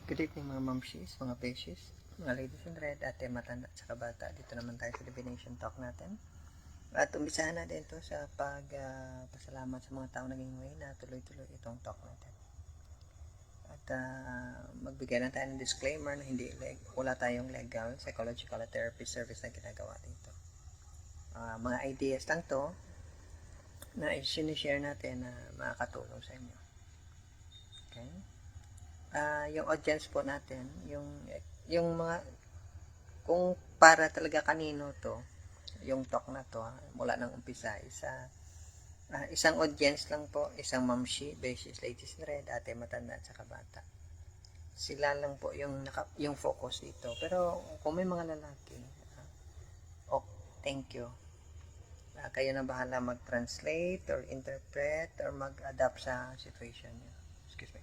Good evening mga mamshis, mga beshies, mga ladies in red, ate, matanda at saka bata. Dito naman tayo sa divination talk natin. At umpisahan natin ito sa pasalamat sa mga tao naging way na tuloy-tuloy itong talk natin. At magbigay lang tayo ng disclaimer na wala tayong legal, psychological at therapy service na ginagawa dito. Mga ideas lang to na i-share natin na makakatulong sa inyo. Okay? Yung audience po natin, yung mga, kung para talaga kanino to, yung talk na to, mula ng umpisa, isang audience lang po, isang mamshi, beshies, ladies in red, ate, matanda, at saka bata. Sila lang po yung focus dito. Pero kung may mga lalaki, thank you. Kayo na bahala mag-translate or interpret or mag-adapt sa situation nyo. Excuse me.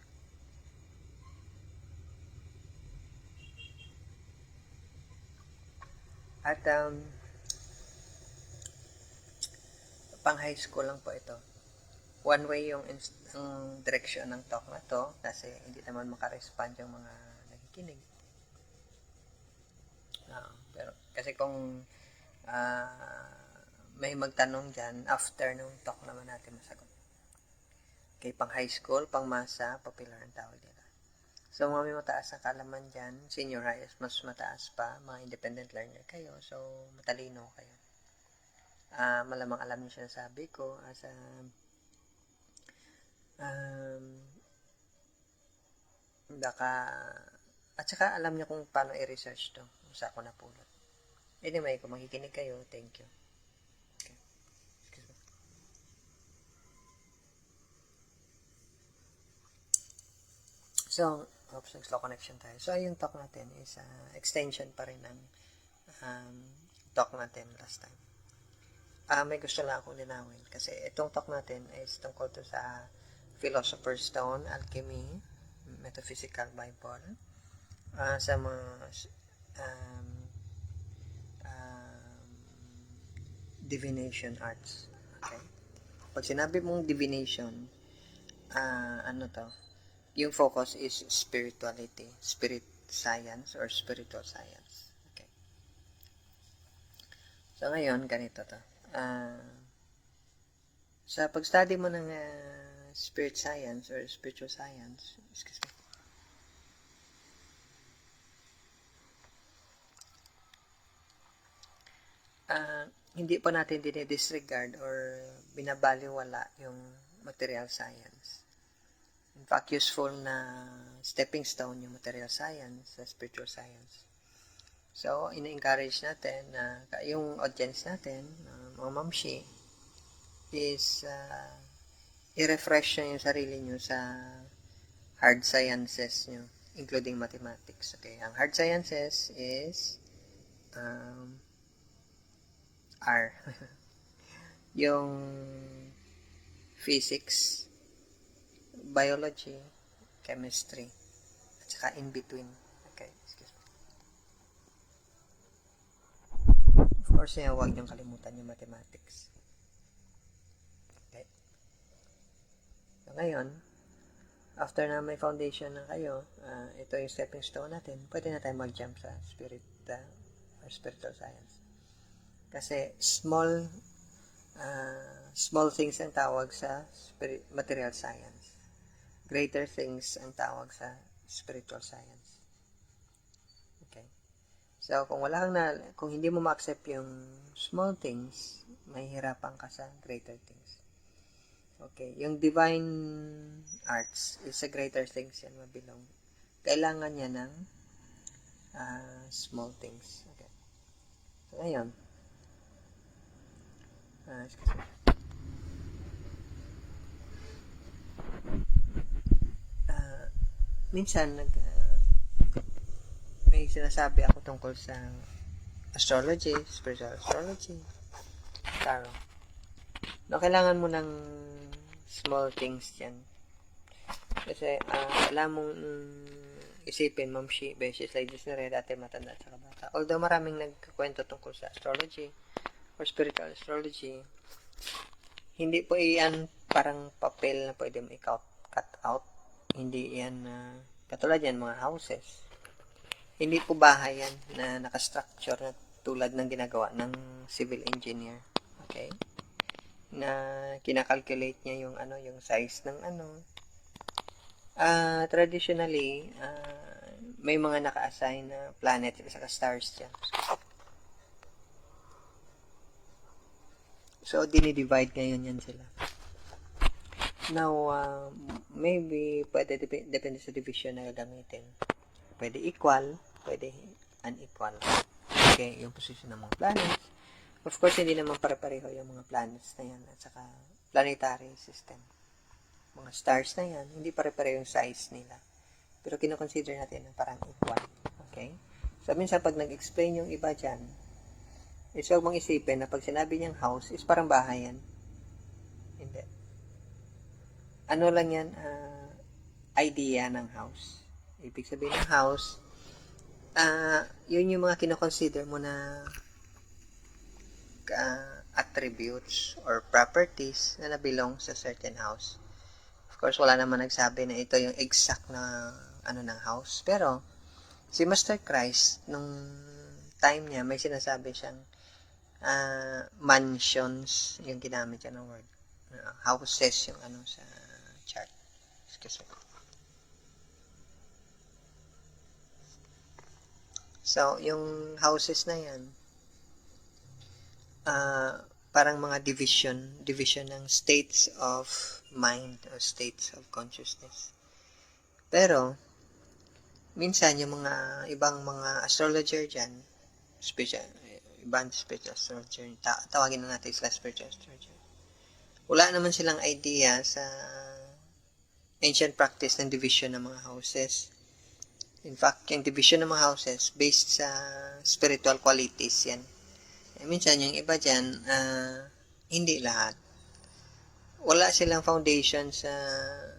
At pang high school lang po ito. One way yung direction ng talk na to kasi hindi naman makarespond yung mga nakikinig. Pero kasi kung may magtanong dyan, after nung talk naman natin masagot. Okay, pang high school, pang masa, popular ang tawag nila. So, mga may mataas na kaalaman dyan, senior high, mas mataas pa, mga independent learner kayo, so matalino kayo. Malamang alam niyo siya sabi ko, at saka alam niyo kung paano i-research to, sa ako napulot. Anyway, kung makikinig kayo, thank you. Okay. So, slow connection tayo. So, yung talk natin is extension pa rin ng talk natin last time. May gusto lang akong linawin kasi itong talk natin is tungkol to sa Philosopher's Stone, Alchemy, Metaphysical Bible, sa mga divination arts. Okay? Pag sinabi mong divination, yung focus is spirituality, spirit science or spiritual science. Okay. So ngayon, ganito to. Sa pag-study mo ng spirit science or spiritual science, excuse me, hindi po natin dinidisregard or binabaliwala yung material science. In fact, useful na stepping stone yung material science sa spiritual science. So, ina-encourage natin na yung audience natin, mga mamshi, is i-refresh nyo yung sarili nyo sa hard sciences nyo, including mathematics. Okay, ang hard sciences is R. Yung physics, biology, chemistry, at saka in between. Okay, excuse me. Of course, huwag niyong kalimutan yung mathematics. Okay. So, ngayon, after na may foundation na kayo, ito yung stepping stone natin, pwede na tayo mag-jump sa spirit or spiritual science. Kasi small things ang tawag sa material science. Greater things ang tawag sa spiritual science. Okay. So, kung hindi mo ma-accept yung small things, mahihirapan ka sa greater things. Okay. Yung divine arts is a greater things yan mabilong. Kailangan niya ng small things. Okay. So, ngayon, minsan may sinasabi ako tungkol sa astrology, spiritual astrology, tarot. No, kailangan mo ng small things yan. Kasi alam mong isipin, mamshi, beshies, ladies na red, ate, matanda, at saka bata. Although maraming nagkwento tungkol sa astrology or spiritual astrology, hindi po iyan parang papel na pwede mo i-cut out. Hindi yan Katulad yan, mga houses. Hindi po bahay yan na nakastructure na tulad ng ginagawa ng civil engineer. Okay? Na kinakalculate niya yung yung size ng traditionally, may mga naka-assign na planet at stars dyan. So, dinidivide ngayon yan sila. Now, maybe pwede depende sa division na gagamitin. Pwede equal, pwede unequal. Okay, yung position ng mga planets. Of course, hindi naman pare-pareho yung mga planets na yan at saka planetary system. Mga stars na yan, hindi pare-pareho yung size nila. Pero kinoconsider natin na parang equal. Okay? So, minsan pag nag-explain yung iba dyan, is huwag mong isipin na pag sinabi niyang house is parang bahay yan. Hindi. Ano lang yan, idea ng house. Ibig sabihin ng house, yun yung mga kinoconsider mo na attributes or properties na nabilong sa certain house. Of course, wala naman nagsabi na ito yung exact na ng house. Pero, si Master Christ, nung time niya, may sinasabi siyang mansions, yung ginamit niya ng word. Houses yung sa chart. Excuse me. So, yung houses na yan, parang mga division ng states of mind or states of consciousness. Pero, minsan yung mga ibang mga astrologer dyan, ibang spiritual astrologer, tawagin na natin sila spiritual astrologer. Wala naman silang idea sa ancient practice ng division ng mga houses. In fact, yung division ng mga houses based sa spiritual qualities yan. Minsan yung iba dyan, hindi lahat. Wala silang foundation sa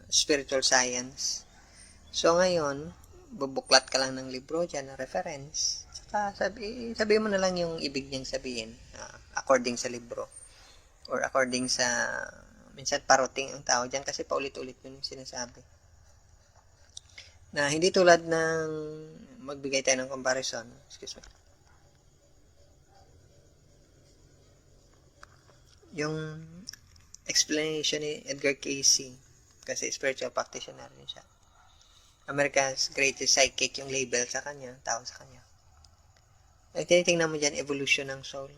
spiritual science. So ngayon, bubuklat ka lang ng libro dyan na reference. Saka sabi mo na lang yung ibig niyang sabihin according sa libro. Or according sa, minsan paroting ang tao dyan kasi paulit-ulit yun yung sinasabi. Na hindi tulad ng magbigay tayo ng comparison. Excuse me. Yung explanation ni Edgar Cayce, kasi spiritual practitioner rin siya. America's greatest psychic yung label sa kanya, tawag sa kanya. Ay, tinitingnan mo dyan, evolution ng soul.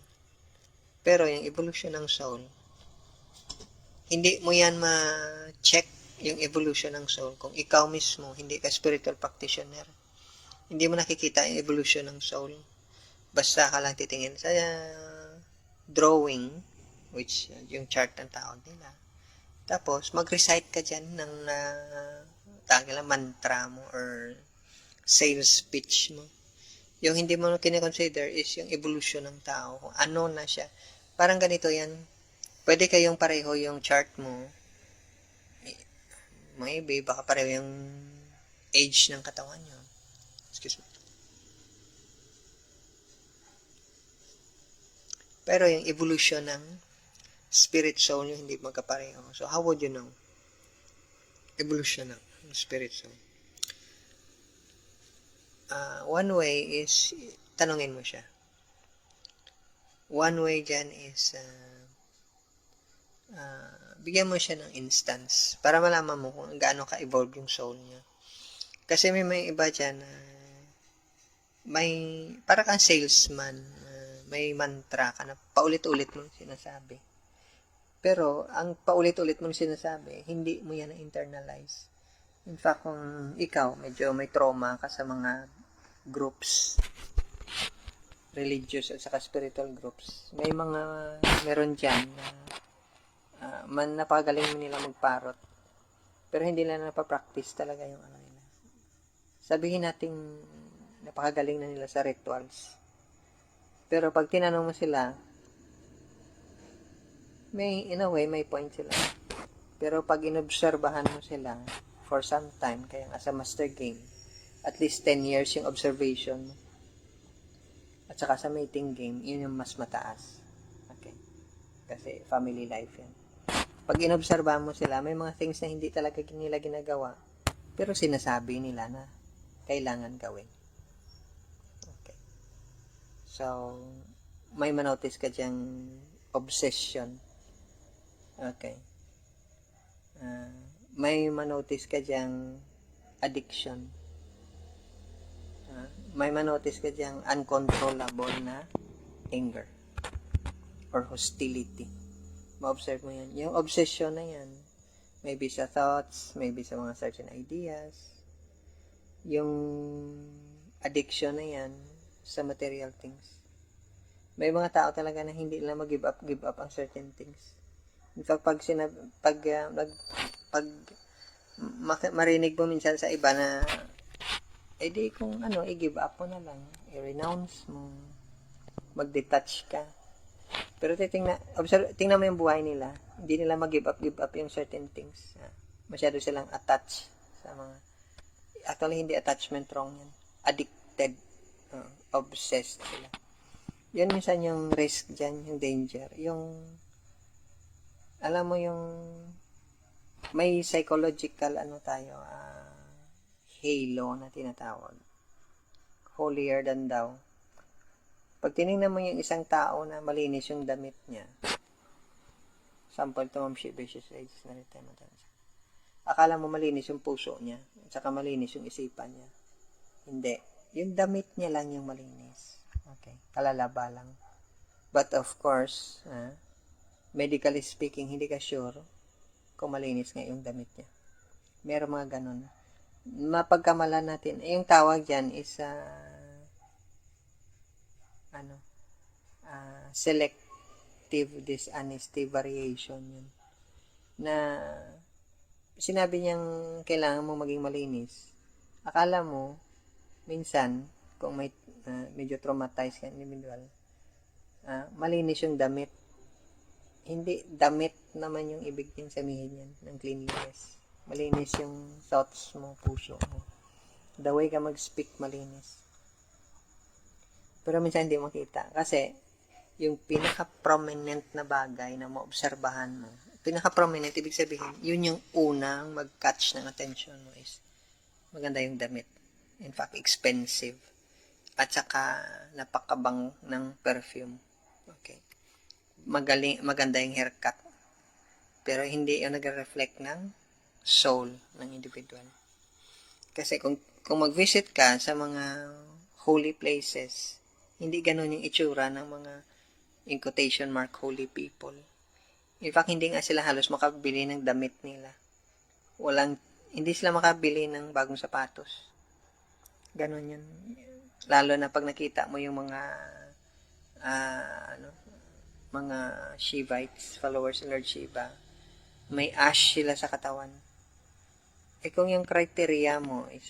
Pero yung evolution ng soul, hindi mo yan ma-check yung evolution ng soul kung ikaw mismo, hindi ka spiritual practitioner. Hindi mo nakikita yung evolution ng soul. Basta ka lang titingin sa drawing, which yung chart ng tawag nila. Tapos, mag-recite ka dyan ng mantra mo or sales pitch mo. Yung hindi mo kine-consider is yung evolution ng tao. Kung ano na siya. Parang ganito yan. Pwede kayong pareho yung chart mo. Maybe, baka pareho yung age ng katawan nyo. Excuse me. Pero yung evolution ng spirit soul nyo, hindi magkapareho. So, how would you know? Evolution ng spirit soul. One way is, tanungin mo siya. One way dyan is, bigyan mo siya ng instance para malaman mo kung gaano ka-evolve yung soul niya. Kasi may iba dyan na para kang salesman, may mantra ka na paulit-ulit mong sinasabi. Pero, ang paulit-ulit mong sinasabi, hindi mo yan na-internalize. In fact, kung ikaw, medyo may trauma ka sa mga groups, religious at saka spiritual groups, meron dyan na napagaling mo nila magparot. Pero hindi nila napapractice talaga yung nila. Sabihin natin, napakagaling na nila sa rituals. Pero pag tinanong mo sila, in a way, may point sila. Pero pag inobserbahan mo sila for some time, kaya as a master game, at least 10 years yung observation mo. At saka sa mating game, yun yung mas mataas. Okay? Kasi family life yan. Pag inobserbahan mo sila, may mga things na hindi talaga nila ginagawa. pero sinasabi nila na kailangan gawin. Okay. So, may manotice ka diyang obsession. Okay. May manotice ka diyang addiction. May manotice ka diyang uncontrollable na anger or hostility. Ma-observe mo yan. Yung obsession na yan, maybe sa thoughts, maybe sa mga certain ideas. Yung addiction na yan sa material things. May mga tao talaga na hindi nila mag-give up ang certain things. In fact, marinig mo minsan sa iba na di kung i-give up mo na lang, i-renounce mo, mag-detach ka. Pero tingnan mo yung buhay nila. Hindi nila mag-give up yung certain things. Masyado silang attached sa mga... Actually, hindi attachment wrong yan. Addicted. Obsessed sila. Yan minsan yung risk dyan, yung danger. Yung... Alam mo yung... May psychological halo na tinatawag. Holier than thou. Pag tinignan mo yung isang tao na malinis yung damit niya, sample to Ma'am Shibeshes Ages na rin tayo matansa. Akala mo malinis yung puso niya, at saka malinis yung isipan niya. Hindi. Yung damit niya lang yung malinis. Okay. Kalalaba lang. But of course, medically speaking, hindi ka sure kung malinis nga yung damit niya. Meron mga ganun. Mapagkamalan natin. Yung tawag dyan is selective dishonesty variation yun. Na sinabi niyang kailangan mo maging malinis. Akala mo, minsan, kung may medyo traumatized ka individual, malinis yung damit. Hindi, damit naman yung ibig niyang sabihin yan, ng cleanliness. Malinis yung thoughts mo, puso mo. The way ka mag-speak, malinis. Pero minsan hindi makita. Kasi, yung pinaka-prominent na bagay na maobserbahan mo, pinaka-prominent, ibig sabihin, yun yung unang mag-catch ng attention mo is maganda yung damit. In fact, expensive. At saka, napakabang ng perfume. Okay. Maganda yung haircut. Pero hindi yung nag-reflect ng soul ng individual. Kasi kung mag-visit ka sa mga holy places, hindi ganun yung itsura ng mga, in quotation mark, holy people. In fact, hindi nga sila halos makabili ng damit nila. Hindi sila makabili ng bagong sapatos. Ganun yun. Lalo na pag nakita mo yung mga mga Shivites, followers ng Lord Shiva, may ash sila sa katawan. Kung yung criteria mo is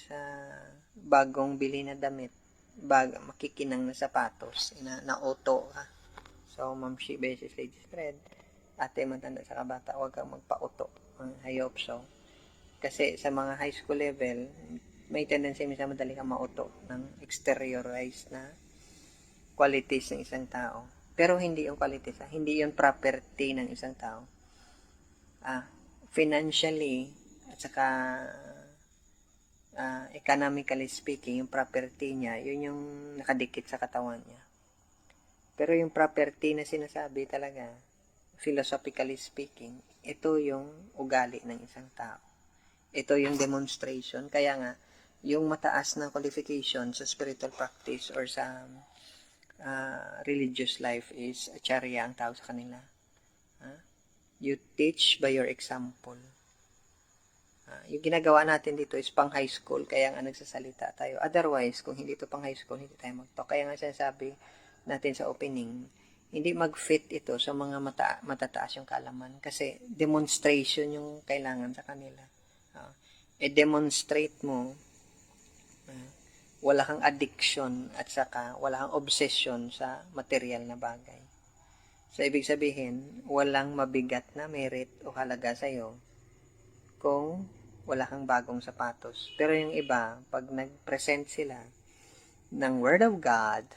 bagong bili na damit, makikinang na sapatos, na-auto ka. So, Ma'am Shibeshes Ladies Thread, ate matanda sa kabata, huwag kang magpa-auto. I hope so. Kasi sa mga high school level, may tendency minsan madali kang ma-auto ng exteriorized na qualities ng isang tao. Pero hindi yung qualities, hindi yung property ng isang tao. Financially, at saka economically speaking, yung property niya, yun yung nakadikit sa katawan niya. Pero yung property na sinasabi talaga, philosophically speaking, ito yung ugali ng isang tao. Ito yung demonstration. Kaya nga, yung mataas na qualification sa spiritual practice or sa religious life is acharya ang tawag sa kanila. You teach by your example. Yung ginagawa natin dito is pang high school, kaya nga nagsasalita tayo. Otherwise, kung hindi ito pang high school, hindi tayo mag-talk. Kaya nga sinasabi natin sa opening, hindi mag-fit ito sa mga matataas yung kalaman. Kasi demonstration yung kailangan sa kanila. Demonstrate mo, wala kang addiction at saka wala kang obsession sa material na bagay. So, ibig sabihin, walang mabigat na merit o halaga sa'yo kung wala kang bagong sapatos. Pero yung iba, pag nag-present sila ng Word of God,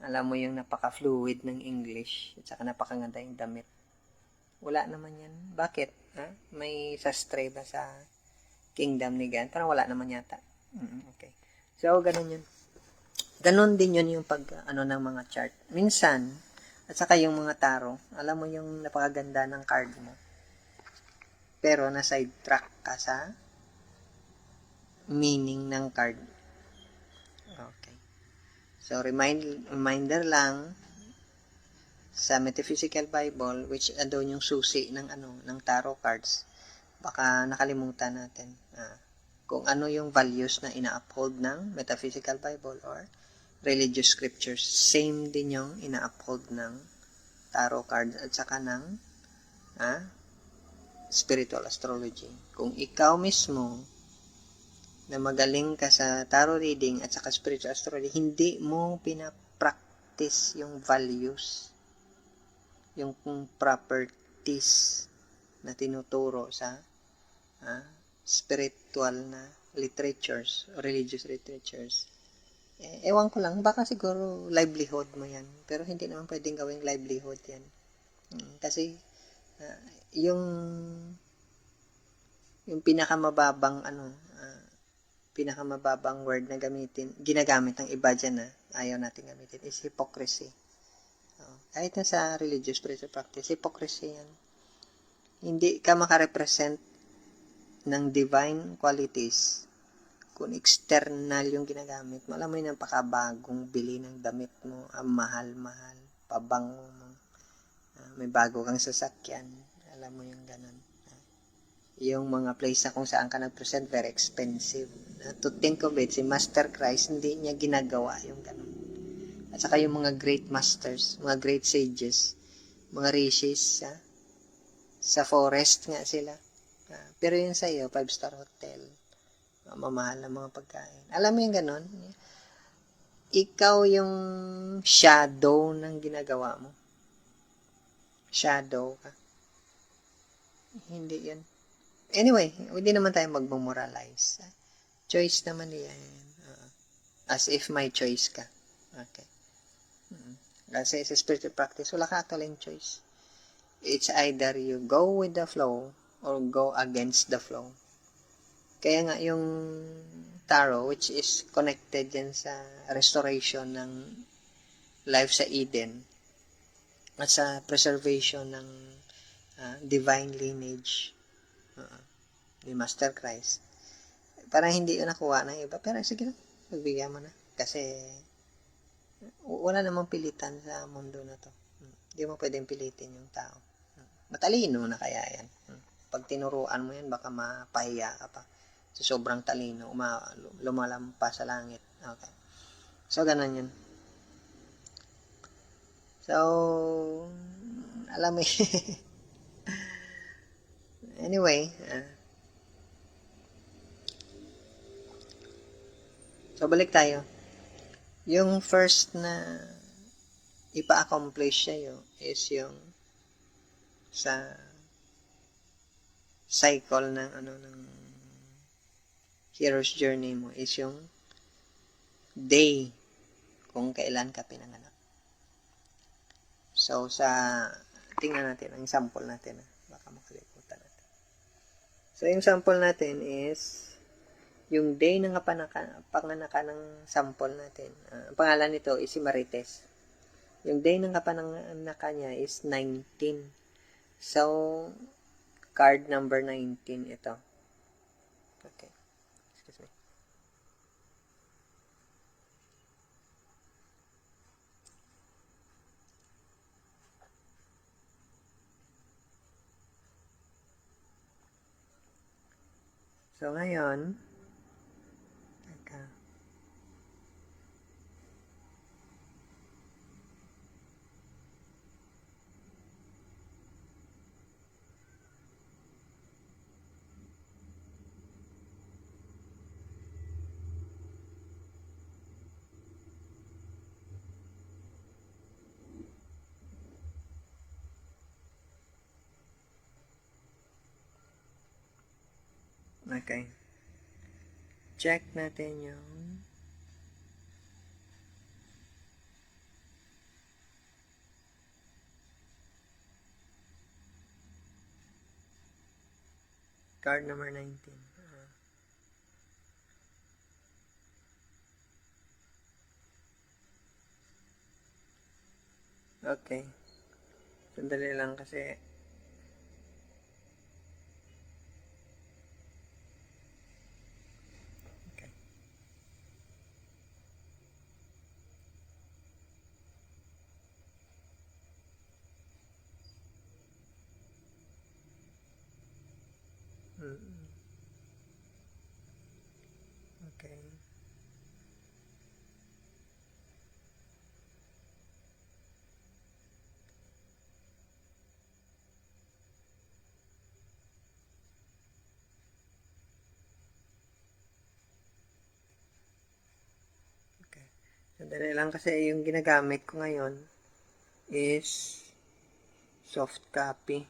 alam mo yung napaka-fluid ng English at saka napakaganda yung damit. Wala naman yan. Bakit? May sastre ba sa kingdom ni Gan? Parang wala naman yata. Okay. So, ganun yun. Ganun din yun yung ng mga chart. Minsan, at saka yung mga tarot, alam mo yung napakaganda ng card mo. Pero, na-sidetrack ka sa meaning ng card. Okay. So, reminder lang, sa Metaphysical Bible, which doon yung susi ng tarot cards, baka nakalimutan natin kung ano yung values na ina-uphold ng Metaphysical Bible or religious scriptures. Same din yung ina-uphold ng tarot cards at saka ng spiritual astrology. Kung ikaw mismo na magaling ka sa tarot reading at saka spiritual astrology, hindi mo pinapractice yung values, yung properties na tinuturo sa spiritual na literatures, religious literatures. Ewan ko lang, baka siguro livelihood mo yan. Pero hindi naman pwedeng gawing livelihood yan. Kasi yung pinakamababang pinakamababang word na ginagamit ng iba dyan ayaw natin gamitin is hypocrisy. Kahit na sa religious spiritual practice, hypocrisy yan. Hindi ka makarepresent ng divine qualities kung external yung ginagamit mo. Alam mo yun, napakabagong bili ng damit mo, ang mahal-mahal, pabango mo, may bago kang sasakyan, alam mo yung ganun. Yung mga place na kung saan ka nag-present, very expensive. To think of it, si Master Christ, hindi niya ginagawa yung ganun. At saka yung mga great masters, mga great sages, mga rishis, sa forest nga sila. Pero yun sa iyo, 5-star hotel, mamahal na mga pagkain. Alam mo yung ganun? Ikaw yung shadow ng ginagawa mo. Shadow ka. Hindi yun. Anyway, hindi naman tayo magmamoralize. Choice naman yan. As if may choice ka. Okay. Kasi sa spiritual practice, wala ka actually choice. It's either you go with the flow or go against the flow. Kaya nga yung tarot, which is connected yan sa restoration ng life sa Eden at sa preservation ng divine lineage ni Master Christ. Parang hindi yun nakuha ng iba. Pero sige na, magbigyan mo na. Kasi wala namang pilitan sa mundo na to. Hindi mo pwedeng pilitin yung tao. Matalino na kaya yan. Pag tinuruan mo yan, baka mapahiya ka pa. So, sobrang talino, lumalampas sa langit. Okay. So, ganun yun. So, alam mo anyway, so balik tayo. Yung first na ipa-accomplish sa'yo is yung sa cycle ng hero's journey mo is yung day kung kailan ka pinanganak. So, tingnan natin ang sample natin. Baka makalimutan natin. So, yung sample natin is yung day ng panganakan ng sample natin. Ang pangalan nito is si Marites. Yung day ng kapanakan niya is 19. So, card number 19 ito. Okay. Excuse me. So, ngayon, okay. Check natin yung Card number 19. Okay. Sandali lang kasi okay. Okay. Okay. Sandali lang kasi yung ginagamit ko ngayon is soft copy.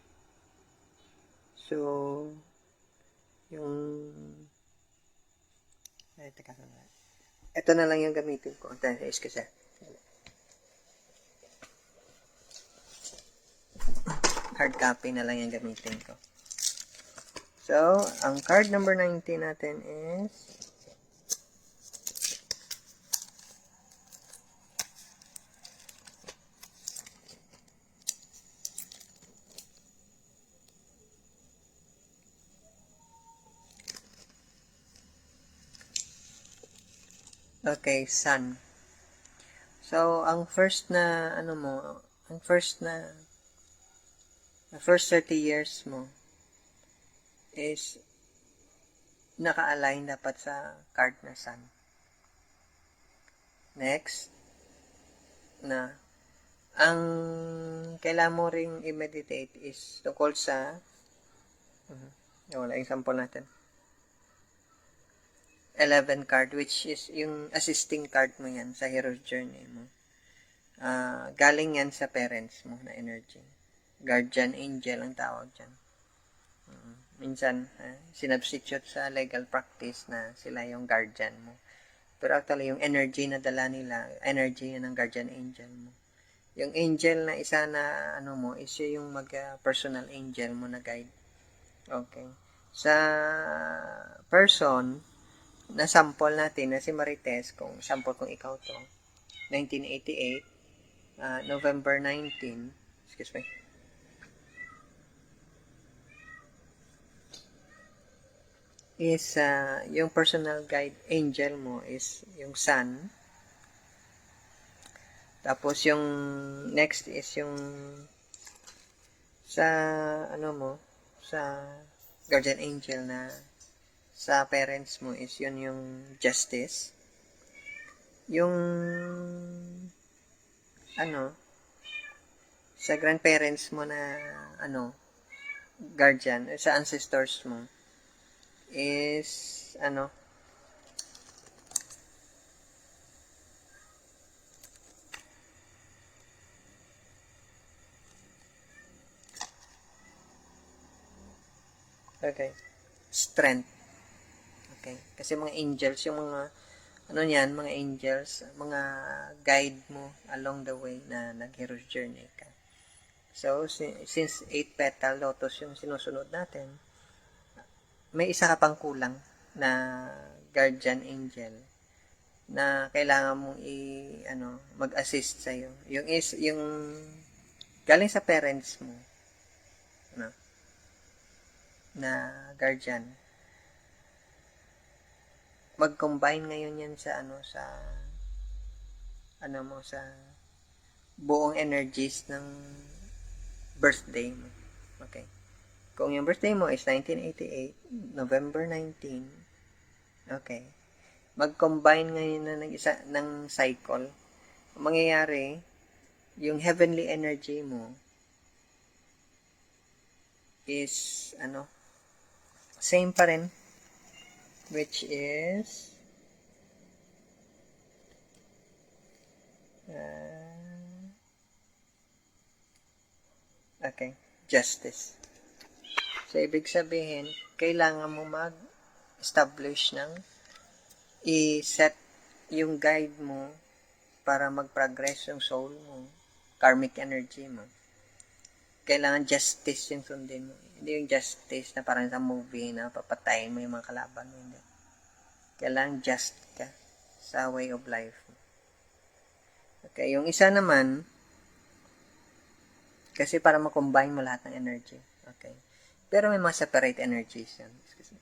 So, yung teka sandali. Ito na lang yung gamitin ko. Is kasi hard copy na lang yung gamitin ko. So, ang card number 19 natin is okay, Sun. So, ang first na ang first 30 years mo is naka-align dapat sa card na Sun. Next, ang kailangan mo ring i-meditate is tungkol sa wala example natin. 11 card, which is yung assisting card mo yan sa hero's journey mo. Galing yan sa parents mo na energy. Guardian angel ang tawag dyan. Minsan, sinubstitute sa legal practice na sila yung guardian mo. Pero actually, yung energy na dala nila, energy yan ng guardian angel mo. Yung angel na isa na mo, is yung personal angel mo na guide. Okay. Sa person, na sample natin na si Marites, kung sample kung ikaw to, 1988, November 19, excuse me, is yung personal guide angel mo is yung Sun. Tapos yung next is yung sa sa guardian angel na sa parents mo is yun yung Justice. Yung sa grandparents mo na guardian, sa ancestors mo is okay, strength. Okay, kasi mga angels, yung mga mga angels, mga guide mo along the way na nag-hero's journey ka. So, since 8 petal lotus yung sinusunod natin, may isa ka pang kulang na guardian angel na kailangan mong mag-assist sa iyo. Yung galing sa parents mo na guardian. Mag-combine ngayon yan sa sa buong energies ng birthday mo. Okay. Kung yung birthday mo is 1988, November 19, okay. Mag-combine ngayon na ng cycle. Ang mangyayari, yung heavenly energy mo is same pa rin, which is okay, Justice. So, ibig sabihin, kailangan mo mag-establish ng i-set yung guide mo para mag-progress yung soul mo, karmic energy mo. kailangan justice yung sundin mo. Hindi yung justice na parang sa movie na papatayin mo yung mga kalaban mo. Hindi. Kailangan just ka sa way of life. Okay, yung isa naman, kasi para ma-combine mo lahat ng energy. Okay. Pero may mga separate energies yan. Excuse me.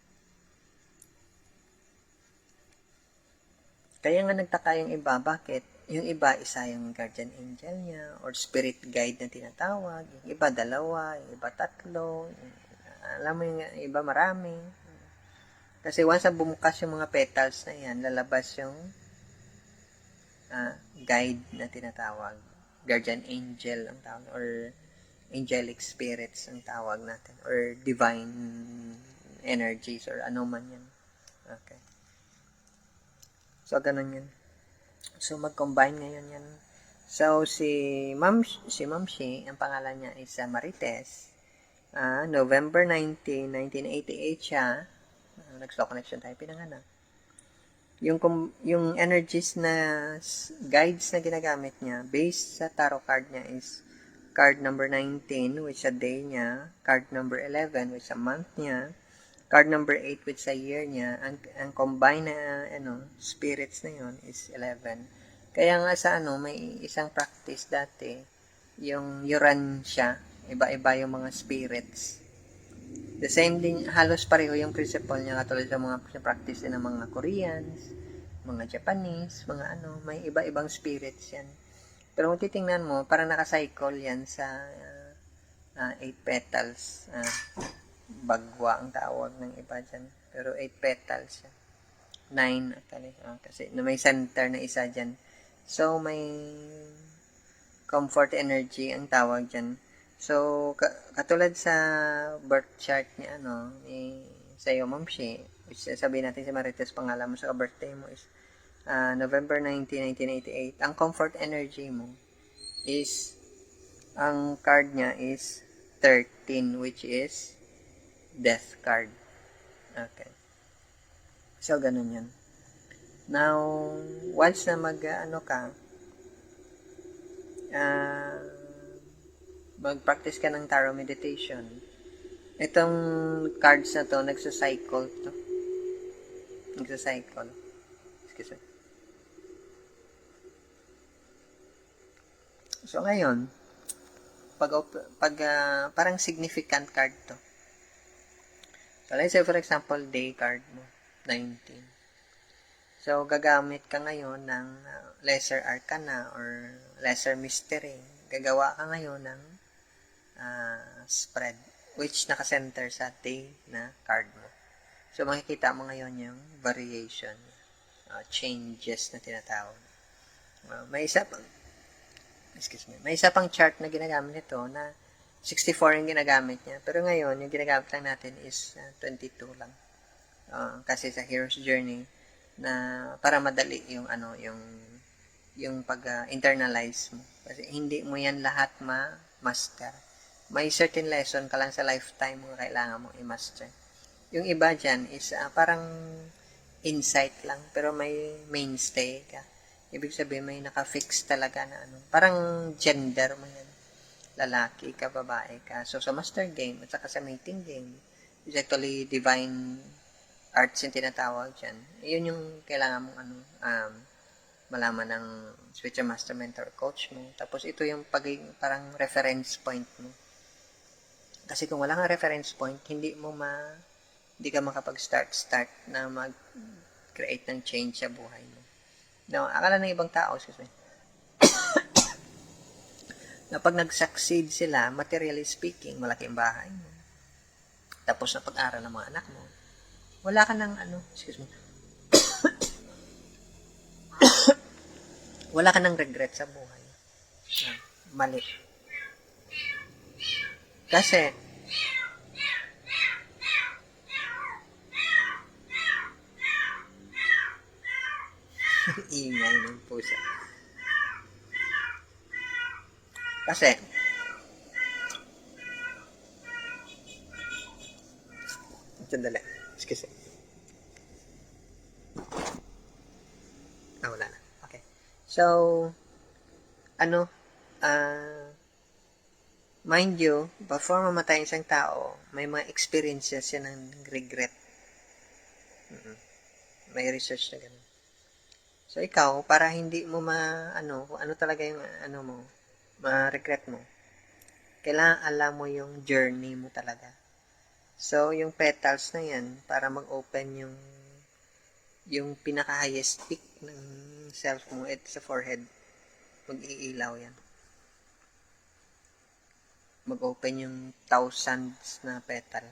Kaya nga nagtaka yung iba, bakit? Yung iba, isa yung guardian angel niya, or spirit guide na tinatawag. Yung iba, dalawa. Yung iba, tatlo. Alam mo yung iba, marami. Kasi once na bumukas yung mga petals na yan, lalabas yung guide na tinatawag. Guardian angel ang tawag, or angelic spirits ang tawag natin, or divine energies, or ano man yan. Okay. So, ganun yan. So, mag-combine ngayon yan. So, si Ma'am Shi, ang pangalan niya is Marites. November 19, 1988 siya. Nag-slow connection tayo, pinanganak. Yung energies na guides na ginagamit niya, based sa tarot card niya is card number 19, which sa day niya, card number 11, which sa month niya, card number 8, which sa year niya, ang combine na spirits na yon is 11. Kaya nga sa may isang practice dati, yung Uran siya, iba-iba yung mga spirits. The same din, halos pareho yung principle niya, katulad sa mga practice din ng mga Koreans, mga Japanese, mga may iba-ibang spirits yan. Pero kung titingnan mo, parang nakacycle yan sa 8 petals. Bagwa ang tawag ng iba dyan. Pero 8 petals siya. 9 actually. Kasi may center na isa dyan. So, may comfort energy ang tawag dyan. So, katulad sa birth chart ni sa'yo, Ma'am Shi, which sabihin natin si Marites, pangalan mo sa birthday mo is November 19, 1988. Ang comfort energy mo is, ang card niya is 13, which is death card. Okay. So, ganun yan. Now, once na mag-practice ka ng tarot meditation, itong cards na to, nagsacycle to. Nagsacycle. Excuse me. So, ngayon, parang significant card to. So, let's say, for example, day card mo, 19. So, gagamit ka ngayon ng lesser arcana or lesser mystery. Gagawa ka ngayon ng spread, which nakasenter sa day na card mo. So, makikita mo ngayon yung variation, changes na tinatawag. May isa pang chart na ginagamit nito na 64 yung ginagamit niya. Pero ngayon, yung ginagamit lang natin is 22 lang. Kasi sa Hero's Journey, na para madali yung pag-internalize mo. Kasi hindi mo yan lahat ma-master. May certain lesson ka lang sa lifetime mo kailangan mong i-master. Yung iba dyan is parang insight lang, pero may mainstay ka. Ibig sabihin, may naka-fix talaga na parang gender mo yan. Lalaki ka, babae ka. So, sa master game at saka sa mating game, is actually divine arts yung tinatawag dyan. Yun yung kailangan mong malaman ng spiritual master, mentor, coach mo. Tapos, ito yung parang reference point mo. Kasi kung wala kang reference point, hindi ka makapag-start na mag-create ng change sa buhay mo. Now, akala ng ibang tao, na pag nag-succeed sila, materially speaking, malaking bahay mo. Tapos na pag-aral ng mga anak mo, wala ka ng wala ka ng regret sa buhay. Mali. Kasi, ingay ng pusa. Kasi, sandali. Excuse me. Wala na. Okay. So, Mind you, before mamatay ang isang tao, may mga experiences siya ng regret. May research na ganun. So, ikaw, para hindi mo kung ano talaga yung, ma-regret mo, kailangan alam mo yung journey mo talaga. So, yung petals na yan, para mag-open yung pinaka-highest peak ng self mo, sa forehead, mag-iilaw yan. Mag-open yung thousands na petal.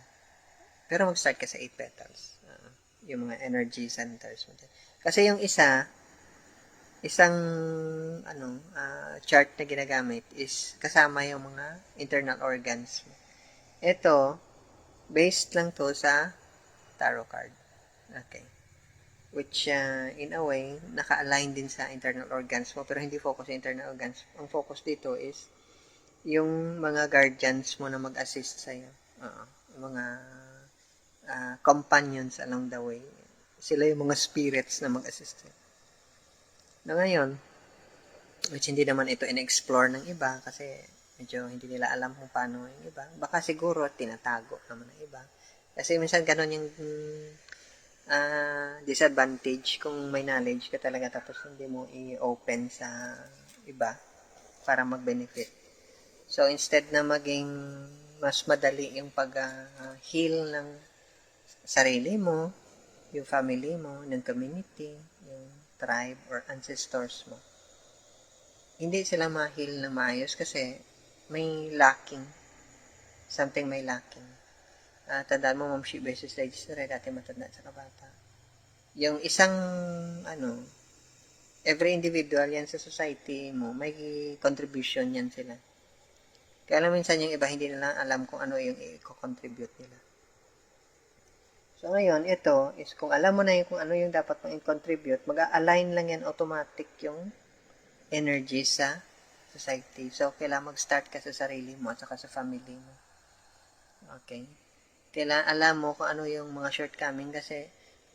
Pero mag-start ka sa 8 petals. Yung mga energy centers mo. Kasi yung isang chart na ginagamit is kasama yung mga internal organs mo. Ito, based lang to sa tarot card. Okay. Which, in a way, naka-align din sa internal organs mo, pero hindi focus sa internal organs. Ang focus dito is yung mga guardians mo na mag-assist sa'yo. Mga companions along the way. Sila yung mga spirits na mag-assist sa'yo. Na ngayon, which hindi naman ito in-explore ng iba kasi medyo hindi nila alam kung paano yung iba. Baka siguro tinatago naman ng iba. Kasi minsan ganun yung disadvantage kung may knowledge ka talaga tapos hindi mo i-open sa iba para mag-benefit. So, instead na maging mas madali yung pag-heal ng sarili mo, yung family mo, ng community, yung tribe or ancestors mo, hindi sila ma-heal na maayos kasi may lacking. Something may lacking. Tandaan mo, Ma'am Shi versus Register, dati matanda sa kabata. Yung isang, every individual yan sa society mo, may contribution yan sila. Kaya lang minsan yung iba, hindi nila alam kung ano yung i-contribute nila. So, ngayon, ito is kung alam mo na yung kung ano yung dapat mong i-contribute, mag-a-align lang yan automatic yung energy sa society. So, kailangan mag-start ka sa sarili mo at saka sa family mo. Okay? Kailangan alam mo kung ano yung mga shortcoming kasi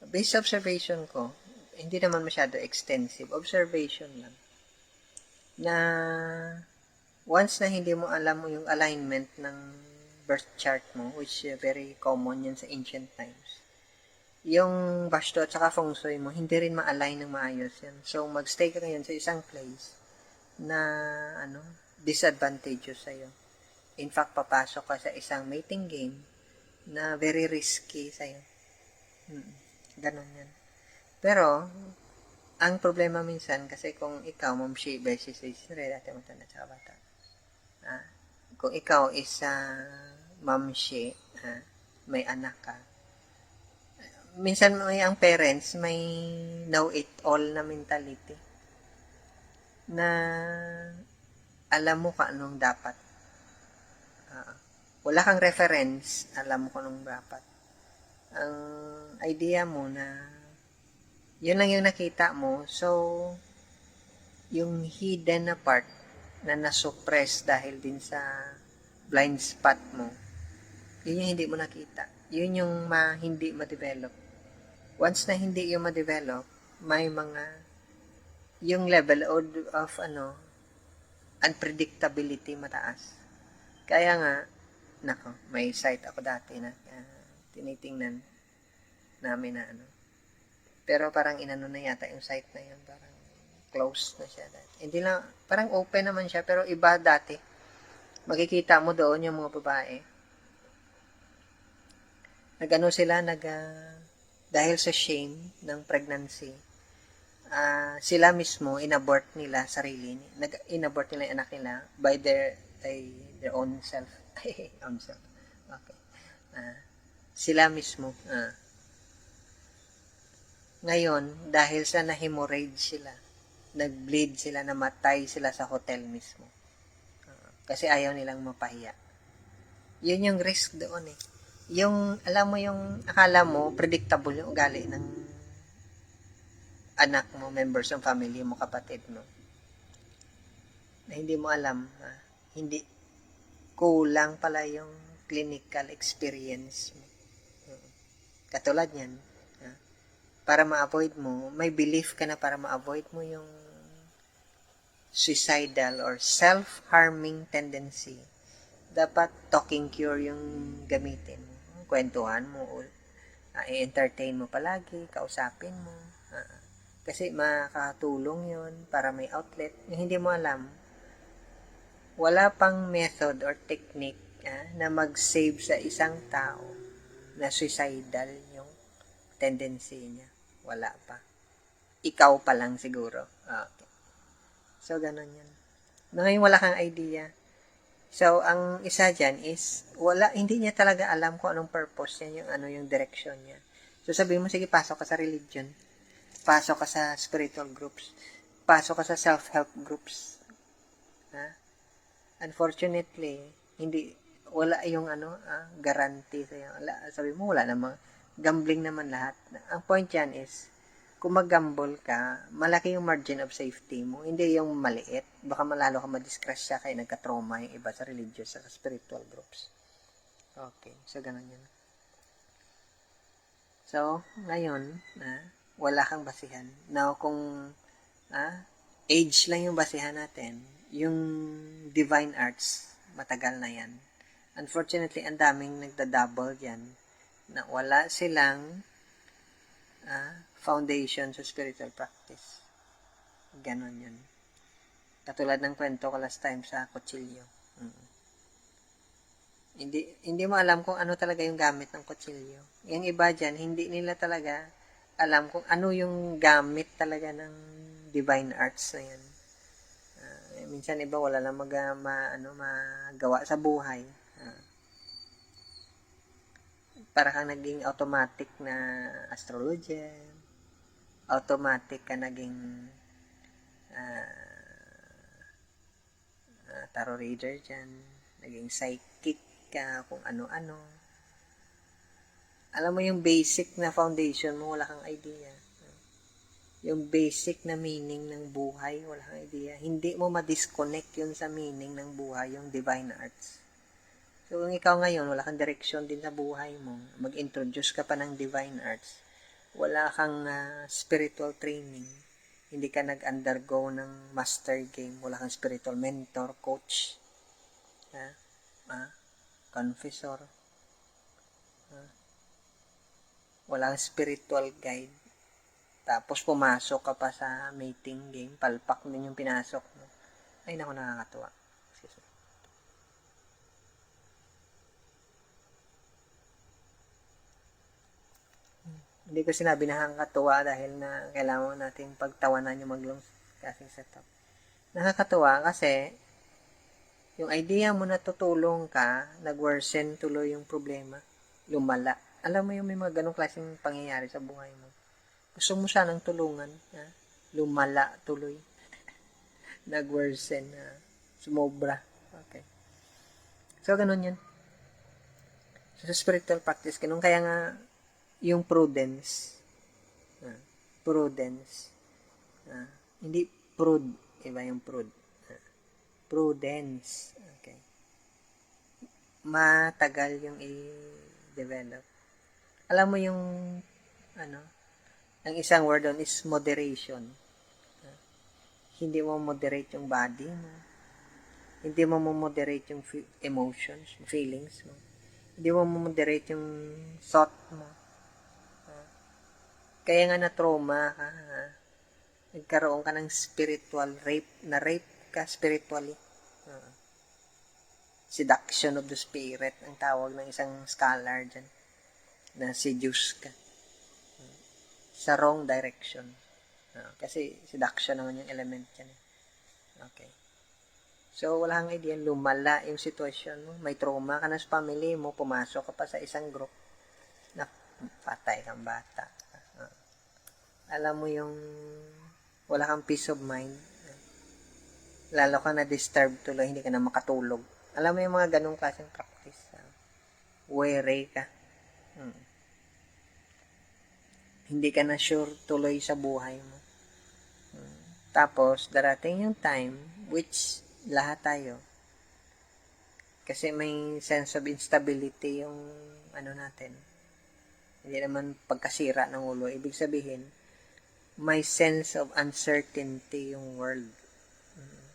based sa observation ko, hindi naman masyado extensive. Observation lang. Na once na hindi mo alam mo yung alignment ng birth chart mo, which very common yan sa ancient times, yung Vastu at saka Feng Shui mo, hindi rin ma-align ng maayos yan. So, magstay ka ngayon sa isang place na, disadvantageous sa'yo. In fact, papasok ka sa isang mating game na very risky sa'yo. Ganon yan. Pero, ang problema minsan, kasi kung ikaw, Ma'am Shi, versus Israel, dati matanda sa bata, kung ikaw is Ma'am Shi, may anak ka, minsan may ang parents, may know-it-all na mentality na alam mo kung anong dapat. Wala kang reference, alam mo kung anong dapat. Ang idea mo na yun lang yung nakita mo, so yung hidden na part na nasuppress dahil din sa blind spot mo, yun yung hindi mo nakita. Yun yung hindi ma-develop. Once na hindi yung ma-develop, may yung level of unpredictability mataas. Kaya nga, may site ako dati na tinitingnan namin na pero parang inano na yata yung site na yun, parang closed na siya dati. Hindi lang, parang open naman siya, pero iba dati. Makikita mo doon yung mga babae. Sila, dahil sa shame ng pregnancy, sila mismo, inabort nila sarili, inabort nila yung anak nila by their own self. Own self. Okay. Sila mismo. Ngayon, dahil sa na-hemorrhage sila, nag-bleed sila, namatay sila sa hotel mismo. Kasi ayaw nilang mapahiya. Yun yung risk doon eh. Yung, alam mo yung, akala mo, predictable yung ugali ng anak mo, members ng family mo, kapatid mo. Na hindi mo alam, hindi, kulang pala yung clinical experience mo. Katulad yan, para ma-avoid mo, may belief ka na para ma-avoid mo yung suicidal or self-harming tendency, dapat talking cure yung gamitin mo. Kwentuhan mo, i-entertain mo palagi, kausapin mo. Kasi makakatulong yun para may outlet. Yung hindi mo alam, wala pang method or technique na mag-save sa isang tao na suicidal yung tendency niya. Wala pa. Ikaw pa lang siguro. Okay. So, ganun yun. Ngayon, wala kang idea. So, ang isa dyan is, hindi niya talaga alam kung anong purpose niya, yung direction niya. So, sabihin mo, sige, pasok ka sa religion. Pasok ka sa spiritual groups. Pasok ka sa self-help groups. Unfortunately, wala yung guarantee sa'yo. Sabi mo, wala namang, gambling naman lahat. Ang point yan is, kung mag-gamble ka, malaki yung margin of safety mo. Hindi yung maliit. Baka malalo ka madisgrasya kaya nagka-trauma yung iba sa religious sa spiritual groups. Okay. So, ganun yun. So, ngayon, wala kang basihan. Now, kung age lang yung basihan natin, yung divine arts, matagal na yan. Unfortunately, ang daming nagda-double yan na wala silang foundation sa spiritual practice. Ganon yun. Katulad ng kwento ko last time sa kutsilyo. Hindi mo alam kung ano talaga yung gamit ng kutsilyo. Yung iba dyan, hindi nila talaga alam kung ano yung gamit talaga ng divine arts na yan. Minsan iba wala lang magawa sa buhay. Para kang naging automatic na astrologer, automatic ka naging tarot reader dyan, naging psychic ka, kung ano-ano. Alam mo yung basic na foundation mo, wala kang idea. Yung basic na meaning ng buhay, wala kang idea. Hindi mo ma-disconnect yun sa meaning ng buhay, yung divine arts. So, kung ikaw ngayon, wala kang direction din sa buhay mo, mag-introduce ka pa ng divine arts, wala kang spiritual training, hindi ka nag-undergo ng master game, wala kang spiritual mentor, coach, confessor, wala kang spiritual guide, tapos pumasok ka pa sa mating game, palpak din yung pinasok mo. Ay, naku, nakakatuwa. Hindi ko sinabi na nakakatuwa dahil na kailangan natin pagtawanan yung maglong kasing setup. Nakakatuwa kasi yung idea mo na tutulong ka, nag-worsen tuloy yung problema, lumala. Alam mo yung may mga ganong klaseng pangyayari sa buhay mo. Gusto mo sanang tulungan, lumala tuloy. Nag-worsen, sumobra. Okay. So, ganun yun. So, sa spiritual practice, ganun kaya nga, yung prudence. Hindi prude. Iba yung prude. Prudence. Okay. Matagal yung i-develop. Alam mo yung ang isang word doon is moderation. Hindi mo moderate yung body mo. Hindi mo moderate yung emotions, feelings mo. Hindi mo moderate yung thought mo. Kaya nga na-trauma ka, nagkaroon ka ng spiritual rape, na-rape ka spiritually. Seduction of the spirit, ang tawag ng isang scholar dyan, na seduce ka. Sa wrong direction. Kasi seduction naman yung element dyan. Okay. So, wala kang idea, lumala yung sitwasyon mo, may trauma ka na sa family mo, pumasok ka pa sa isang group, na patay kang bata. Alam mo yung wala kang peace of mind, lalo ka na-disturb tuloy, hindi ka na makatulog. Alam mo yung mga ganong klaseng practice. Weary ka. Hindi ka na sure tuloy sa buhay mo. Tapos, darating yung time, which lahat tayo, kasi may sense of instability yung natin. Hindi naman pagkasira ng ulo. Ibig sabihin, may sense of uncertainty yung world.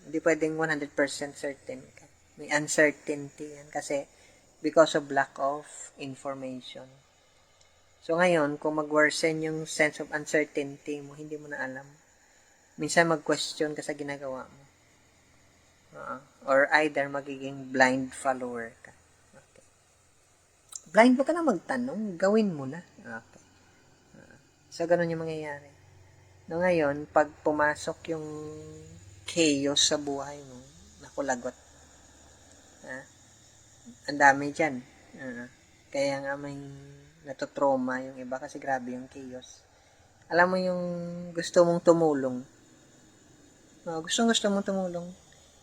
Hindi pwedeng 100% certain ka May uncertainty yan kasi because of lack of information. So ngayon, kung mag-worsen yung sense of uncertainty mo, hindi mo na alam. Minsan mag-question ka sa ginagawa mo. Or either magiging blind follower ka. Okay. Blind mo ka na magtanong, gawin mo na. Okay. So ganun yung mangyayari. No, ngayon, pag pumasok yung chaos sa buhay mo, naku, lagot. Ang dami dyan. Kaya nga may natotrauma yung iba kasi grabe yung chaos. Alam mo yung gusto mong tumulong. Gusto mong tumulong.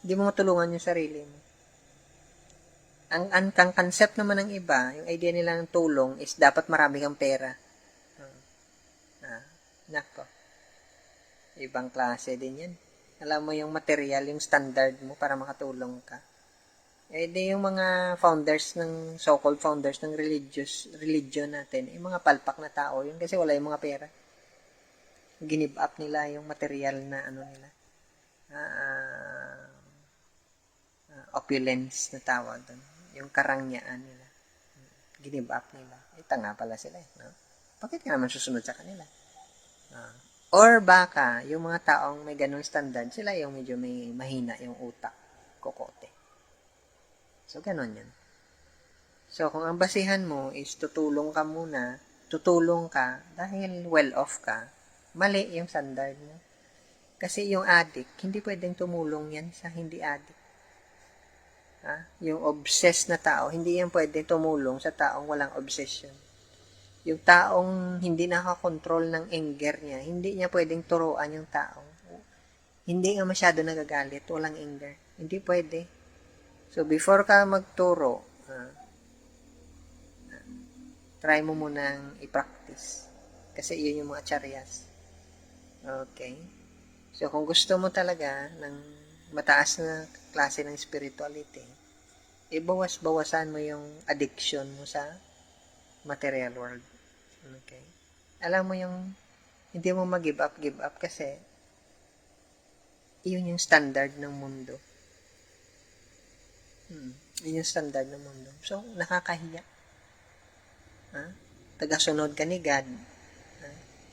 Hindi mo matulungan yung sarili mo. Ang concept naman ng iba, yung idea nila ng tulong is dapat marami kang pera. Nako. Ibang klase din yan. Alam mo yung material, yung standard mo para makatulong ka. Di yung mga founders ng, so-called founders ng religion natin, yung mga palpak na tao, yun kasi wala yung mga pera. Ginib up nila yung material na ano nila. Opulence na tawag doon. Yung karangyaan nila. Ginib up nila. Tanga pala sila eh. No? Bakit ka naman susunod sa kanila? Or baka, yung mga taong may ganung standard, sila yung medyo may mahina yung utak, kokote. So, ganon yan. So, kung ang basihan mo is tutulong ka muna, tutulong ka dahil well-off ka, mali yung standard mo. Kasi yung addict, hindi pwedeng tumulong yan sa hindi addict. Yung obsessed na tao, hindi yan pwedeng tumulong sa taong walang obsession. Yung taong hindi nakakontrol ng anger niya, hindi niya pwedeng turuan yung tao. Hindi nga masyado nagagalit, walang anger. Hindi pwede. So, before ka magturo, try mo munang i-practice. Kasi yun yung mga charyas. Okay? So, kung gusto mo talaga ng mataas na klase ng spirituality, ibawas-bawasan mo yung addiction mo sa material world. Okay? Alam mo yung hindi mo mag-give up kasi yun yung standard ng mundo. Yun yung standard ng mundo. So, nakakahiya. Tagasunod ka ni God.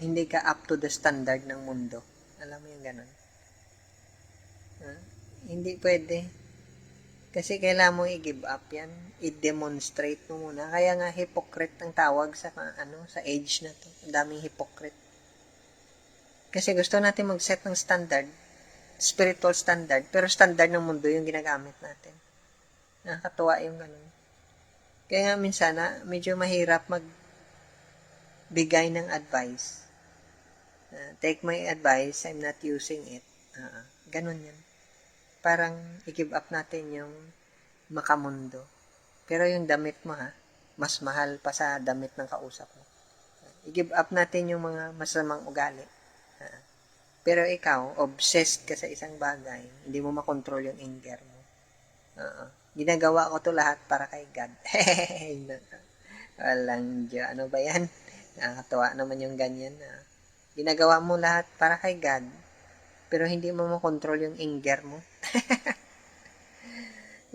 Hindi ka up to the standard ng mundo. Alam mo yung ganun. Hindi pwede. Kasi kailangan mo i-give up yan. I-demonstrate mo muna. Kaya nga hypocrite ang tawag sa sa age na to. Ang daming hypocrite. Kasi gusto natin mag-set ng standard, spiritual standard, pero standard ng mundo yung ginagamit natin. Nakakatuwa yung ganun. Kaya nga minsan medyo mahirap magbigay ng advice. Take my advice, I'm not using it. Ganun yan. Parang i-give up natin yung makamundo. Pero yung damit mo mas mahal pa sa damit ng kausap mo. I-give up natin yung mga masamang ugali. Pero ikaw, obsessed ka sa isang bagay, hindi mo makontrol yung anger mo. Ginagawa ko to lahat para kay God. Walang Diyo. Ano ba yan? Nakakatawa naman yung ganyan. Ginagawa mo lahat para kay God, pero hindi mo makontrol yung anger mo.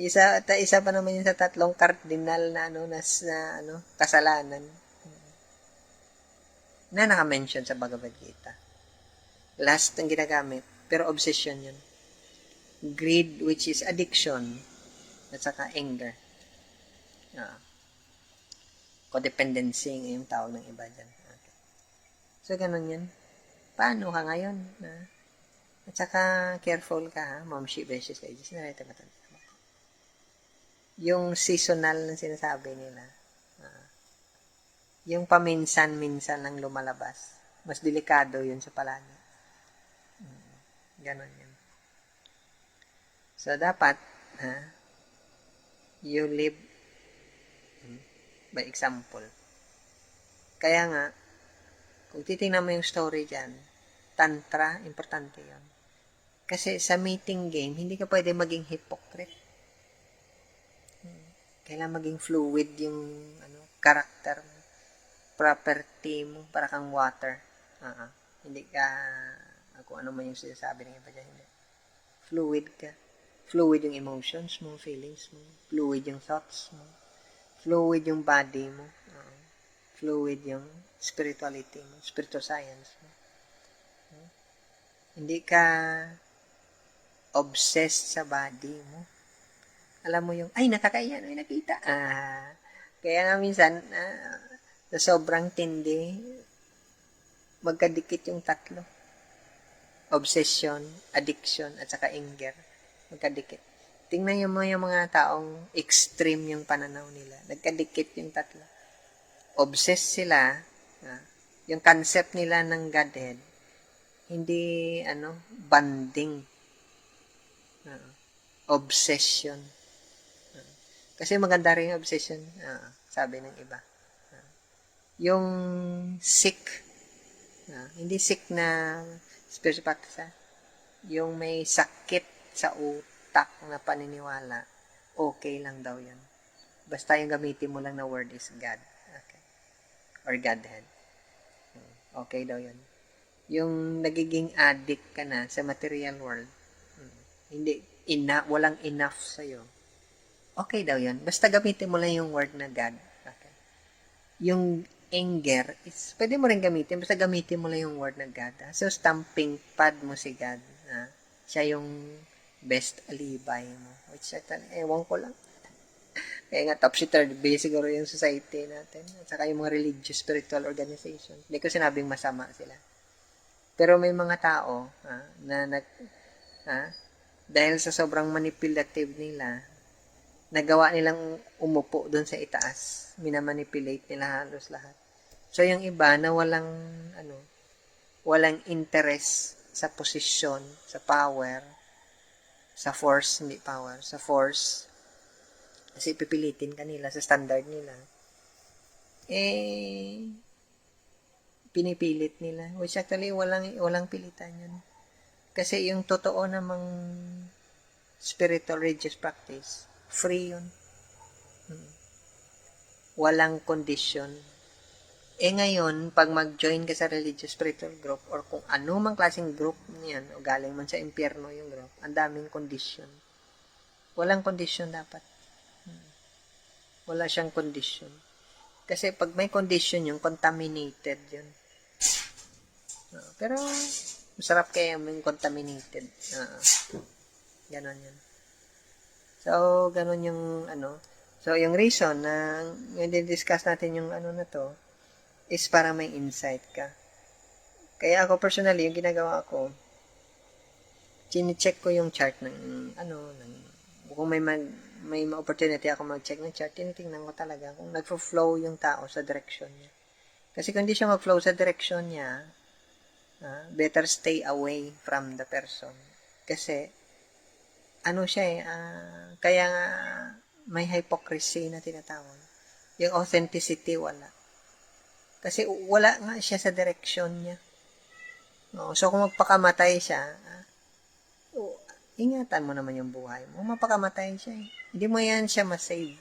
isa pa naman yun sa tatlong cardinal na kasalanan na naka-mention sa Bhagavad Gita. Last ang ginagamit, pero obsession yun. Greed, which is addiction, at saka anger. Codependency yung tawag ng iba dyan. Okay. So, ganun yan. Paano ka ngayon? At saka, careful ka, Mamshi Beses Ages. Yung seasonal na sinasabi nila, yung paminsan-minsan lang lumalabas, mas delikado yun sa palagi. Ganon yan. So, dapat, you live by example. Kaya nga, kung titingnan mo yung story dyan, tantra, importante yun. Kasi sa meeting game, hindi ka pwede maging hypocrite. Kailangan maging fluid yung karakter mo, property mo, para kang water. Hindi ka, kung ano man yung sinasabi ng iba dyan, hindi. Fluid ka. Fluid yung emotions mo, feelings mo. Fluid yung thoughts mo. Fluid yung body mo. Fluid yung spirituality mo, spiritual science mo. Hindi ka obsessed sa body mo. Alam mo yung, ay, nakakaiyan, ay, nakita. Kaya nga minsan, sa sobrang tindi, magkadikit yung tatlo. Obsession, addiction, at saka anger. Magkadikit. Tingnan mo yung mga taong extreme yung pananaw nila. Nagkadikit yung tatlo. Obsessed sila. Yung concept nila ng Godhead, hindi, banding. Obsession. Kasi maganda rin yung obsession, sabi ng iba. Yung sick, hindi sick na spiritual practice, yung may sakit sa utak na paniniwala, okay lang daw yan. Basta yung gamitin mo lang na word is God. Okay. Or Godhead. Okay daw yun. Yung nagiging addict ka na sa material world, hindi, walang enough sa'yo, okay daw yun. Basta gamitin mo lang yung word na God. Okay. Yung anger, pwede mo rin gamitin, basta gamitin mo lang yung word na God. So, stamping pad mo si God. Siya yung best alibay mo. Which, ewan ko lang. Kaya nga, topsy-turvy siguro yung society natin. At saka yung mga religious, spiritual organization. Hindi ko sinabing masama sila. Pero may mga tao dahil sa sobrang manipulative nila, nagawa nilang umupo doon sa itaas. Minamanipulate nila halos lahat. So, yung iba na walang interest sa posisyon, sa power, sa force, hindi power, sa force, kasi pipilitin kanila sa standard nila, pinipilit nila. Which actually, walang pilitan yun. Kasi yung totoo namang spiritual religious practice, free yun. Walang condition. Ngayon, pag mag-join ka sa religious spiritual group or kung ano mang klaseng group niyan o galing man sa impyerno yung group, ang daming condition. Walang condition dapat. Wala siyang condition. Kasi pag may condition yung contaminated yun. Pero, masarap kaya yung contaminated. Ganon yun. So, ganon yung So, yung reason na i-discuss natin yung na to is para may insight ka. Kaya ako personally, yung ginagawa ko, chine-check ko yung chart ng kung may opportunity ako mag-check ng chart, tinitingnan ko talaga kung nagfo-flow yung tao sa direction niya. Kasi kung hindi siya mag-flow sa direction niya, better stay away from the person. Kasi, kaya nga, may hypocrisy na tinatawag. Yung authenticity, wala. Kasi wala nga siya sa direction niya. So, kung magpakamatay siya, ingatan mo naman yung buhay mo. Mapakamatay siya eh. Hindi mo yan siya masave.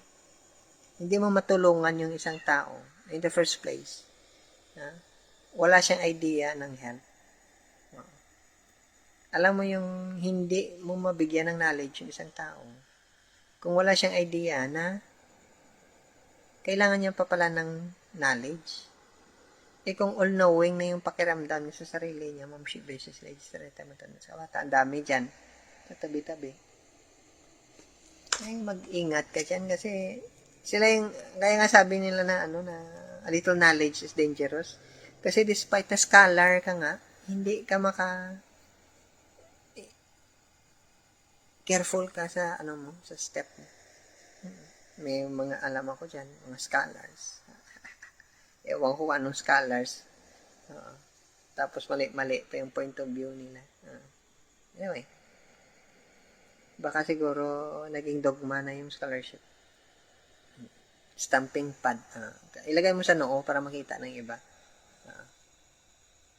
Hindi mo matulungan yung isang tao in the first place. Wala siyang idea ng health. Alam mo yung hindi mo mabigyan ng knowledge yung isang tao. Kung wala siyang idea na kailangan niya pa pala ng knowledge. Kung all-knowing na yung pakiramdam niya sa sarili niya, Ma'am She Basis Legislator, matanda sa bata, ang dami dyan. Tatabi-tabi. Mag-ingat ka dyan kasi sila yung, kaya nga sabi nila na a little knowledge is dangerous. Kasi despite na scholar ka nga, hindi ka careful ka sa sa step mo. May mga alam ako dyan, mga scholars. Ewan ko anong scholars. Tapos mali-mali pa yung point of view nila. Anyway, baka siguro naging dogma na yung scholarship. Stamping pad. Ilagay mo sa noo para makita ng iba.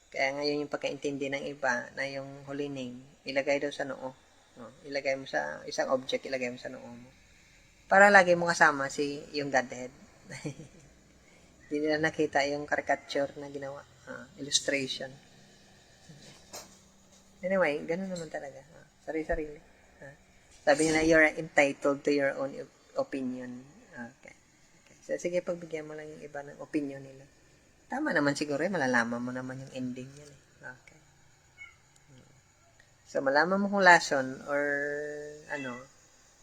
Kaya ngayon yung pagkaintindi ng iba na yung holy name, ilagay daw sa noo. Ilagay mo sa isang object, ilagay mo sa noo mo. Para lagi mo kasama yung Godhead. Hindi nila nakita yung caricature na ginawa. Illustration. Anyway, ganun naman talaga. Sarili-sarili. Sabi nila, you're entitled to your own opinion. Okay. So, sige, pagbigyan mo lang yung iba ng opinion nila. Tama naman siguro malalaman mo naman yung ending yan eh. Okay. So, malaman mo kung lason or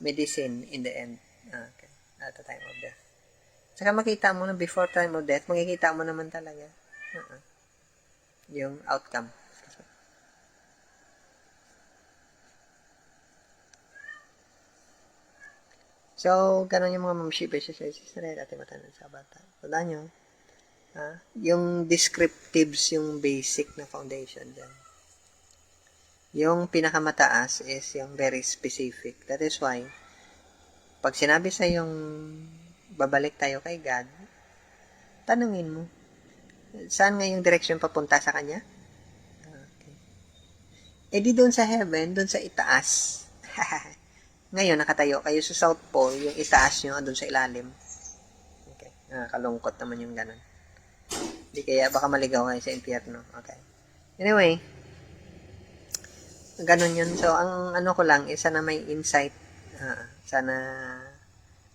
medicine in the end. Okay. At the time of death. Saka makita mo na before time of death, makikita mo naman talaga yung outcome. So, ganun yung mga mamship exercises na rin ating matanan sa bata. Tandaan nyo, yung descriptives, yung basic na foundation dyan. Yung pinakamataas is yung very specific. That is why, pag sinabi sa yung babalik tayo kay God, tanungin mo, saan nga yung direction papunta sa Kanya? Okay. Eh di doon sa heaven, doon sa itaas. Ngayon, nakatayo kayo sa South Pole, yung itaas nyo, doon sa ilalim. Okay. Kalungkot naman yung ganun. Hindi kaya baka maligaw kayo sa impyerno. Okay. Anyway, ganun yun. So, ang ko lang, isa na may insight. Sana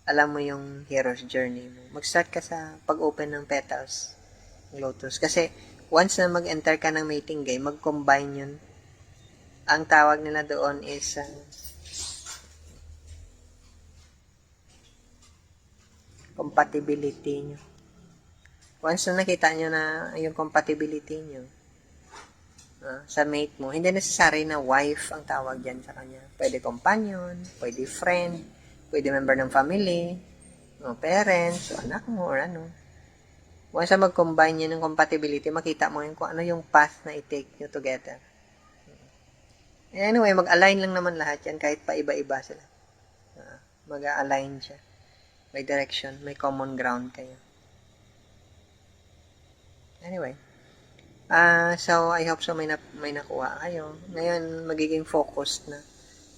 alam mo yung hero's journey mo. Mag-start ka sa pag-open ng petals ng lotus. Kasi, once na mag-enter ka ng mating game, mag-combine yun. Ang tawag nila doon is compatibility nyo. Once na nakita nyo na yung compatibility nyo sa mate mo, hindi necessary na wife ang tawag dyan sa kanya. Pwede companion, pwede friend, pwede member ng family, parents, anak mo, or ano. Once na mag-combine nyo ng compatibility, makita mo yun kung ano yung path na i-take nyo together. Anyway, mag-align lang naman lahat yan kahit pa iba-iba sila. Mag-align siya. May direction, may common ground kayo. Anyway, so I hope so may nakuha kayo. Ngayon, magiging focused na.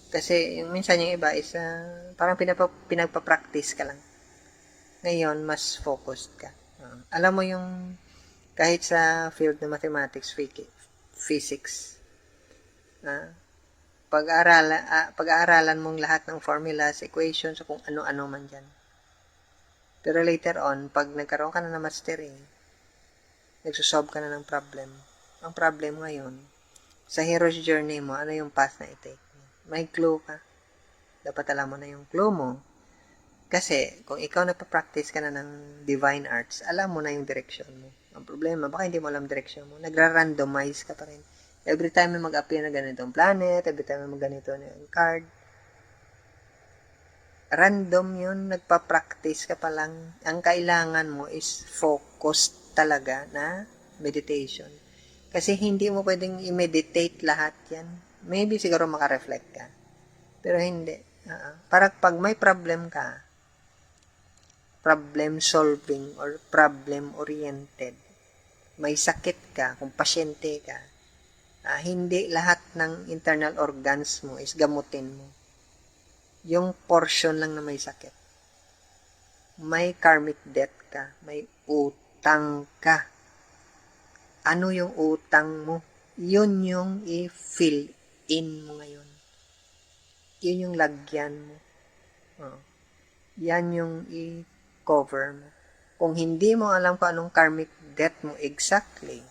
Kasi yung minsan yung iba is parang pinagpa-practice ka lang. Ngayon, mas focused ka. Alam mo yung kahit sa field ng mathematics, physics, pag-aaralan mong lahat ng formulas, equations, kung ano-ano man dyan. Pero later on, pag nagkaroon ka na ng mastery, nagsosolve ka na ng problem. Ang problem ngayon, sa hero's journey mo, ano yung path na i-take? May clue ka. Dapat alam mo na yung clue mo. Kasi, kung ikaw nagpa-practice ka na ng divine arts, alam mo na yung direction mo. Ang problema, baka hindi mo alam direction mo. Nagra-randomize ka pa rin. Every time may mag-appear na ganitong planet, every time may mag-ganito na yung card, random yun, nagpa-practice ka pa lang. Ang kailangan mo is focused talaga na meditation. Kasi hindi mo pwedeng i-meditate lahat yan. Maybe siguro makareflect ka. Pero hindi. Parang pag may problem ka, problem solving or problem oriented, may sakit ka, kung pasyente ka, hindi lahat ng internal organs mo is gamutin mo. Yung portion lang na may sakit. May karmic debt ka. May utang ka. Ano yung utang mo? Yun yung i-fill in mo ngayon. Yun yung lagyan mo. Yan yung i-cover mo. Kung hindi mo alam kung anong karmic debt mo exactly,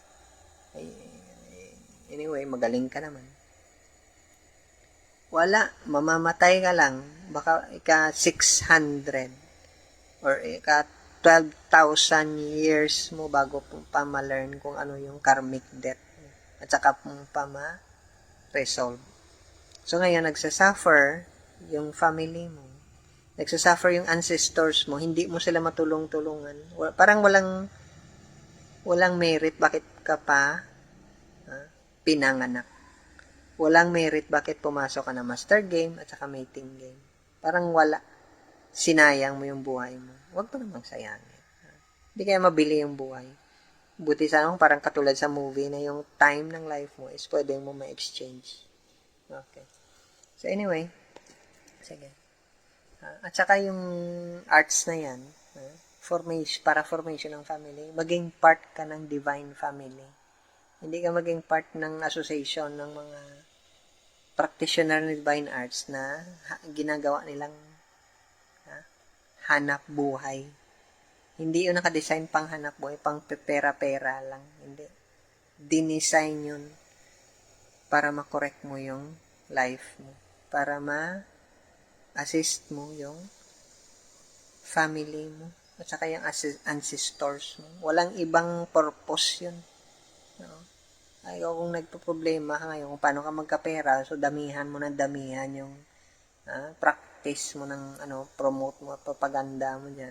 anyway, magaling ka naman. Wala, mamamatay ka lang, baka ika-600 or ika-12,000 years mo bago pa ma-learn kung ano yung karmic debt mo. At saka pa ma-resolve. So ngayon, nagsasuffer yung family mo. Nagsasuffer yung ancestors mo. Hindi mo sila matulong-tulungan. Parang walang merit bakit ka pa pinanganak. Walang merit bakit pumasok ka na master game at saka mating game. Parang wala. Sinayang mo yung buhay mo. Huwag mo namang sayangin. Hindi kaya mabili yung buhay. Buti sana kung parang katulad sa movie na yung time ng life mo is pwede mo ma-exchange. Okay. So anyway, sige. At saka yung arts na yan, para formation ng family, maging part ka ng divine family. Hindi ka maging part ng association ng mga practitioner ng Divine Arts na ginagawa nilang hanap buhay. Hindi yun nakadesign pang hanap buhay, pang pera-pera lang. Hindi. Dinesign yun para makorek mo yung life mo. Para ma-assist mo yung family mo. At saka yung ancestors mo. Walang ibang purpose yun. No? Ay, kung nagpo-problema ka ngayon kung paano ka magkapera, so damihan mo ng damihan yung practice mo ng promote mo at propaganda mo dyan.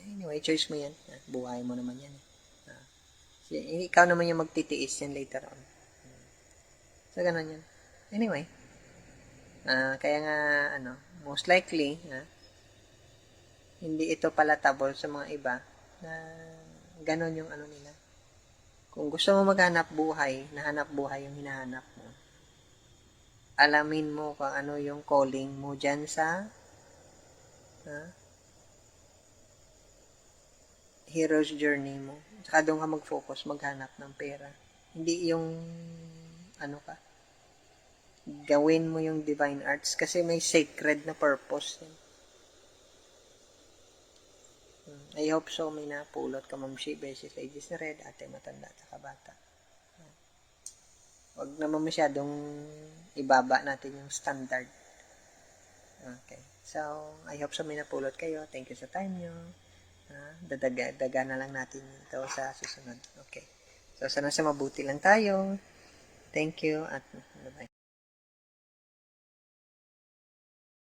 Anyway, choice mo yan. Buhay mo naman yan. Ikaw naman yung magtitiis yan later on. So, ganun yan. Anyway, kaya nga, most likely, hindi ito palatable sa mga iba na ganun yung nila. Kung gusto mo maghanap buhay, nahanap buhay yung hinahanap mo, alamin mo kung ano yung calling mo dyan sa hero's journey mo. Saka doon ka mag-focus, maghanap ng pera. Hindi yung gawin mo yung Divine Arts kasi may sacred na purpose yan. I hope so may napulot ka, Ma'am Shi, Beses, Ladies na Red, Ate Matanda, at saka Bata. Huwag naman masyadong ibaba natin yung standard. Okay. So, I hope so may napulot kayo. Thank you sa time nyo. Dadaga na lang natin ito sa susunod. Okay. So, sana sa mabuti lang tayo. Thank you at bye-bye.